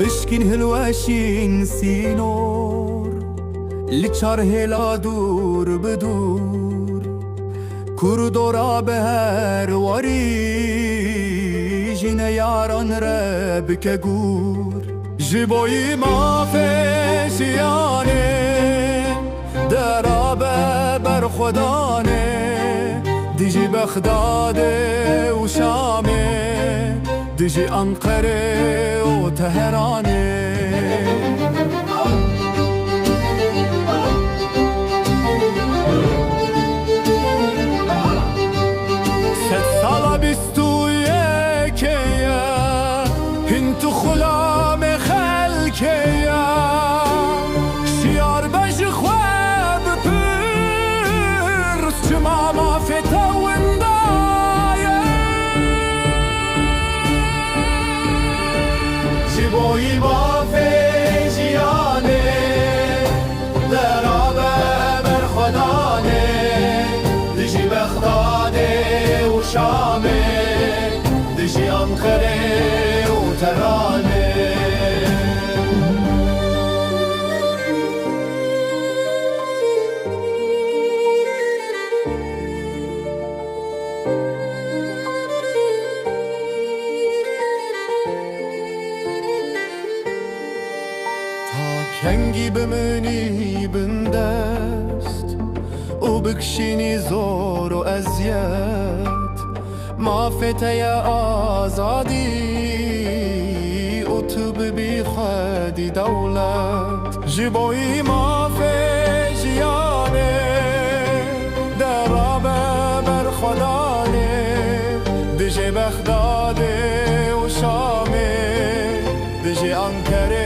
بشکین هلوشین سینور لچار هلا دور بدور کوردورا به هر واری جین یاران رب که گور جبوی ما فشیانه درابه بر خدانه دیجی بغداد و شامه دیجی انقره و تهرانه جبوی با فیجیانه درابه بر خدانه دیجی بغداده و شامه دیجی انقره و ترانه کنگی بمنی بندست و بکشینی زور و اذیت ما فتای آزادی و تو ببی خودی دولت جبوی ما فیجیانه درابه بر خدانه دیجی بغداده و شامه دیجی انقره